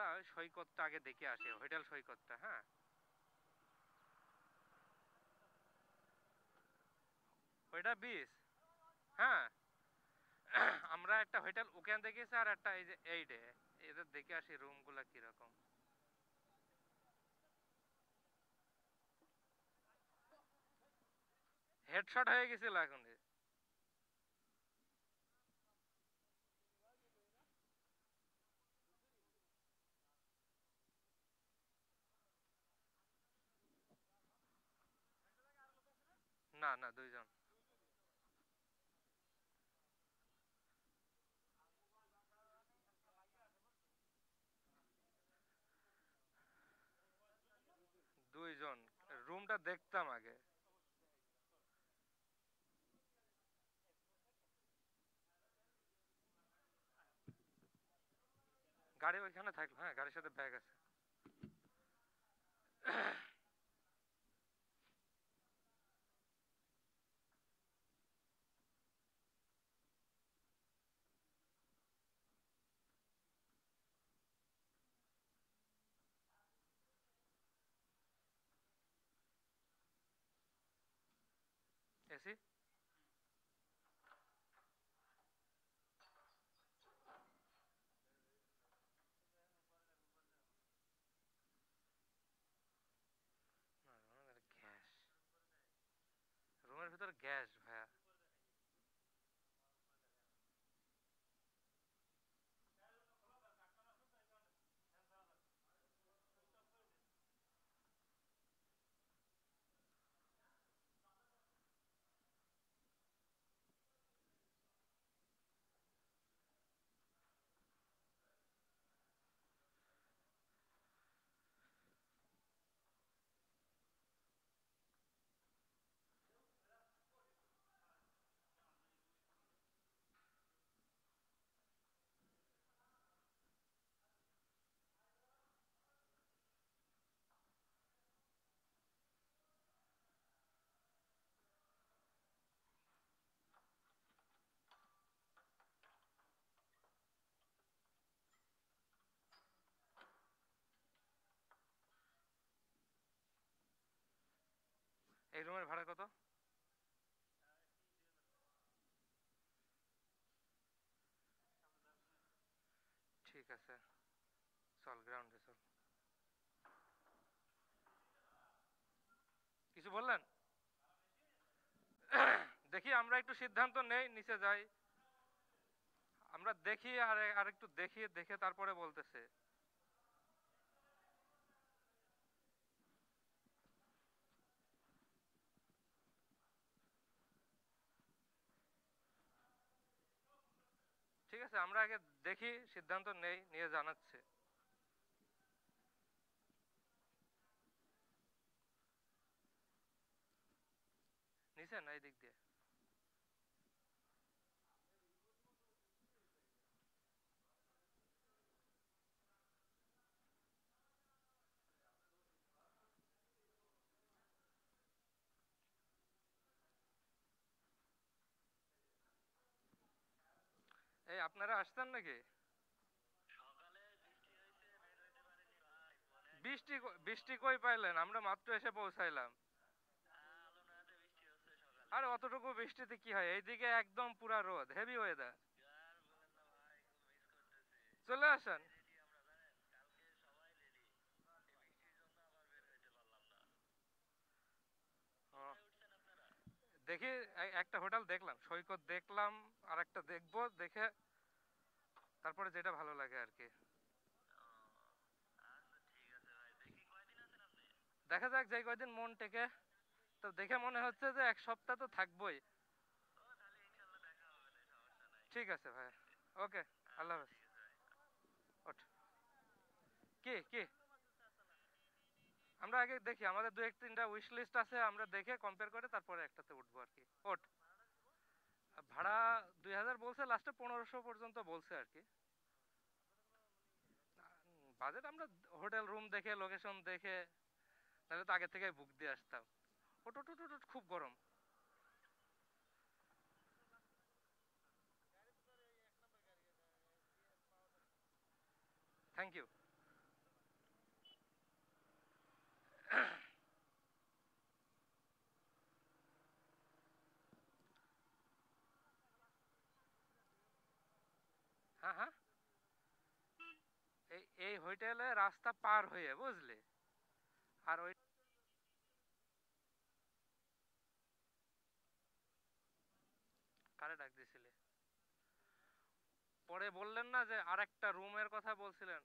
আমরা সৈকতটা আগে দেখে আসি, হোটেল সৈকতটা। হ্যাঁ, ওইটা বিচ। হ্যাঁ, আমরা একটা হোটেল ওখান দেখেছি, আর একটা এই যে এই ডে, এদের দেখে আসি রুম গুলা কিরকম। হেডশট হয়ে গেছিল এখন। না না, দুইজন। দুইজন। রুমটা দেখতাম আগে। গাড়ি ওইখানে থাকলো, হ্যাঁ গাড়ির সাথে ব্যাগ আছে। এসি। গ্যাস, রুমের ভিতরে গ্যাস ভাইয়া। এই রুমের ভাড়া কত? ঠিক আছে, চল গ্রাউন্ডে চল। কিছু বললেন? দেখি আমরা একটু সিদ্ধান্ত নেই, নিচে যাই। আমরা দেখি, আর একটু দেখি, দেখে তারপরে বলতেছে। ঠিক আছে, আমরা আগে দেখি, সিদ্ধান্ত নেই, নিয়ে জানাচ্ছে। নিচে না, এই দিক দিয়ে। এই আপনারা আসতেন নাকি? বৃষ্টি বৃষ্টি কই পাইলেন? আমরা মাত্র এসে পৌঁছাইলাম। আর অতটুকু বৃষ্টিতে কি হয়, এইদিকে একদম পুরা রোদ, হেভি ওয়েদার। চলে আসেন। ও, দেখি। একটা হোটেল দেখলাম, সৈকত দেখলাম, আর একটা দেখবো, দেখে তারপরে যেটা ভালো লাগে আর কি। দেখা যাক, যে কয়দিন মন টেকে। তো দেখে মনে হচ্ছে যে এক সপ্তাহ তো থাকবোই। ঠিক আছে ভাই। ওকে। আল্লাহ হাফেজ। ওঠ। কি কি? আমরা আগে দেখি, আমাদের দু এক তিনটা উইশ লিস্ট আছে, আমরা দেখে কম্পেয়ার করে তারপরে একটাতে উঠবো আর কি। ওঠ। ভাড়া 2000 বলছে, লাস্টে 1500 পর্যন্ত বলছে আর কি। বাজেট আমরা হোটেল রুম দেখে, লোকেশন দেখে, তাহলে তো আগে থেকে বুক দিয়ে আসতাম। ওট ওট ওট ওট, খুব গরম। Thank you. হ্যাঁ হ্যাঁ, এই হোটেলে রাস্তা পার হয়ে, বুঝলি? আর ওই কারে ডাক দিছিলে? পরে বললেন না যে আরেকটা রুমের কথা বলছিলেন?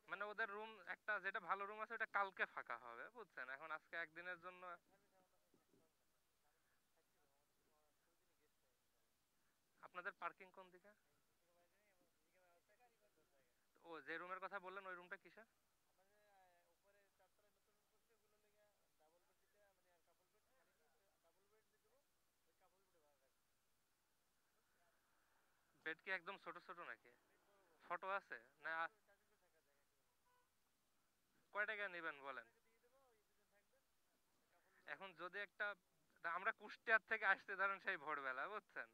মানে ওদের রুম একটা যেটা ভালো রুম আছে ওটা কালকে ফাঁকা হবে, বুঝছেন? এখন আজকে একদিনের জন্য। আপনাদের পার্কিং কোন দিকে? ও যে রুমের কথা বললেন ওই রুমটা কিসের? বেড কি একদম ছোট ছোট নাকি? ফটো আছে না? কয় টাকা নেবেন বলেন? এখন যদি একটা, আমরা কুষ্টিয়ার থেকে আসতে ধরেন সেই ভোরবেলা, বুঝছেন?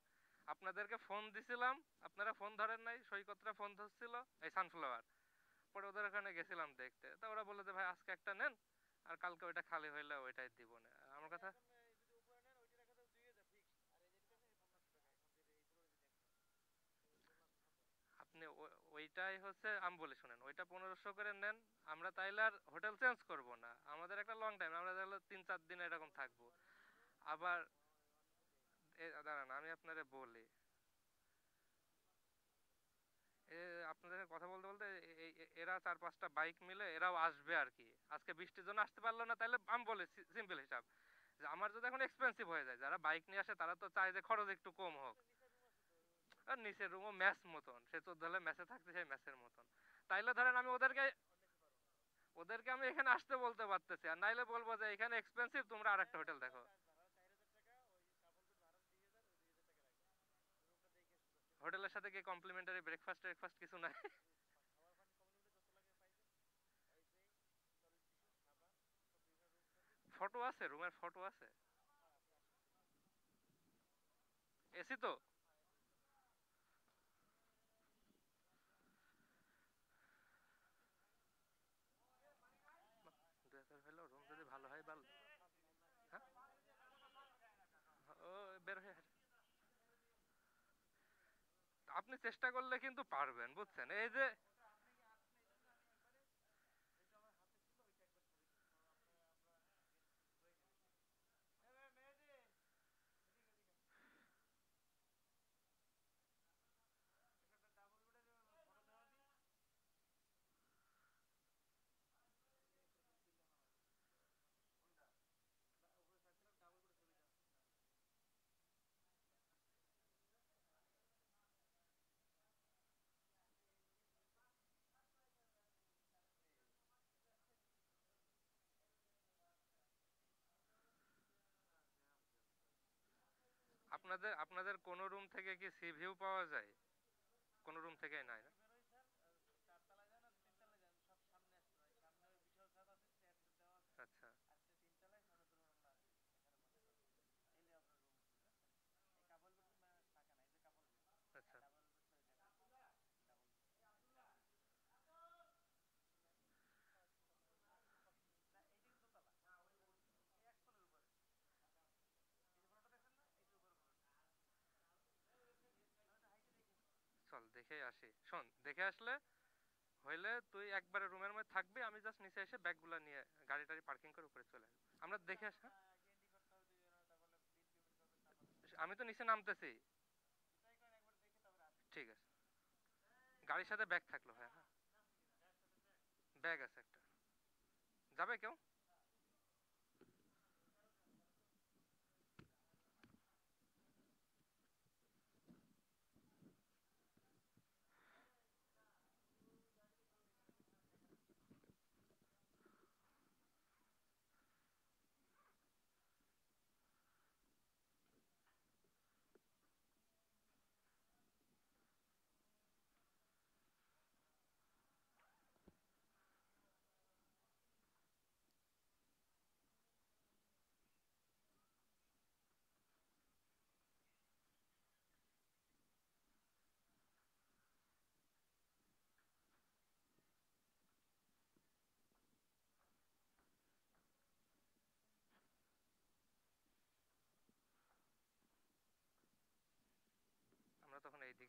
আপনাদেরকে ফোন দিছিলাম, আপনারা ফোন ধরেন নাই, সৈকতরা ফোন ধরছিল, এই সানফ্লাওয়ার। পরে ওদের ওখানে গেছিলাম দেখতে, তা ওরা বললো যে ভাই আজকে একটা নেন, আর কালকে ওইটা খালি হইলে ওইটাই দিব না। আমার কথা, আপনি ওইটাই হচ্ছে আমি বলি শুনেন, ওইটা 1500 করে নেন। আমরা তাইলে আর হোটেল চেঞ্জ করব না, আমাদের একটা লং টাইম, আমরা তাহলে 3-4 দিন এরকম থাকবো। আবার দাঁড়ান আমি আপনারে বলি, এ আপনাদের সাথে কথা বলতে বলতে এরা 4-5টা বাইক মিলে এরাও আসবে আর কি। আজকে বৃষ্টির জন্য আসতে পারলো না, তাহলে আমি বলি সিম্পল হিসাব, যে আমার যদি এখন এক্সপেন্সিভ হয়ে যায়, যারা বাইক নিয়ে আসে তারা তো চায় যে খরচ একটু কম হোক। আর নিচের রুমও ম্যাচ মতন, সে 14 হলে ম্যাচে থাকতে সেই ম্যাচের মতন। তাইলে ধরেন আমি ওদেরকে ওদেরকে আমি এখানে আসতে বলতে পারতেছি, আর নাইলে বলবো যে এখানে এক্সপেন্সিভ, তোমরা আরেকটা হোটেল দেখো। হোটেলের সাথে কি কমপ্লিমেন্টারি ব্রেকফাস্ট ব্রেকফাস্ট কিছু নাই? ফটো আছে, রুমের ফটো আছে। এসি তো? বাহ, 2000 হলো, রুম যদি ভালো হয় ভালো। হ্যাঁ, ও বের হয়ে আসে। আপনি চেষ্টা করলে কিন্তু পারবেন, বুঝছেন? এই যে আপনাদের আপনাদের কোন রুম থেকে কি সি ভিউ পাওয়া যায়? কোন রুম থেকেই নাই না? আচ্ছা আচ্ছা। চল দেখে আসি, শোন দেখে আসলে হইলে তুই একবারে রুমের মধ্যে থাকবি, আমি জাস্ট নিচে এসে ব্যাগগুলো নিয়ে গাড়ি টাড়ি পার্কিং করে উপরে চলে আসবো। আমরা দেখে আসি, হ্যাঁ? আমি তো নিচে নামতেছি। ঠিক আছে। গাড়ির সাথে ব্যাগ থাকলো, হ্যাঁ হ্যাঁ। ব্যাগ আছে একটা। যাবে কেউ?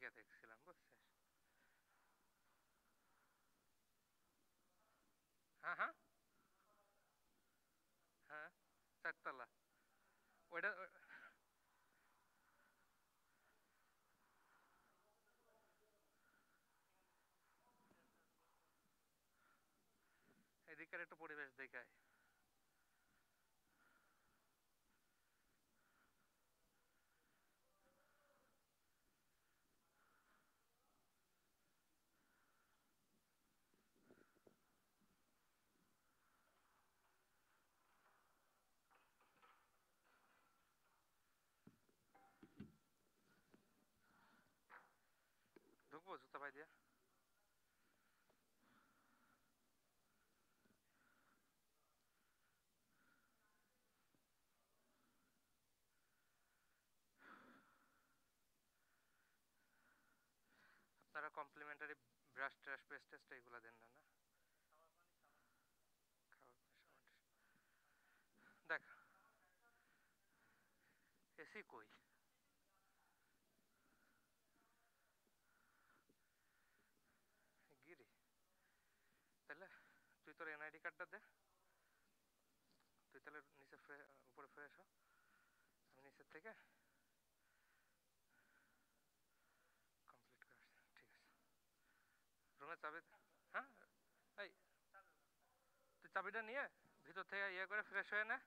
থেকে দেখছিলাম, বুঝছিস? হ্যাঁ হ্যাঁ হ্যাঁ, 4 তলা। ওইটা এদিকের একটু পরিবেশ দেখায়। ঢুকবো জুতা পাই দিয়ে? আপনারা complimentary brush trash paste taste এগুলো দেন না, না? খাবার দেখ, এসি কই? গিরি, তাহলে তুই তোর এনআইডি কার্ডটা দে। তুই তাহলে নিচে উপরে ফ্রেশ হ, আমি নিচের থেকে কমপ্লিট করে আসছি। ঠিক আছে, রুমের চাবি। হ্যাঁ, এই তুই চাবিটা নিয়ে ভিতর থেকে ইয়ে করে ফ্রেশ হয়ে নে।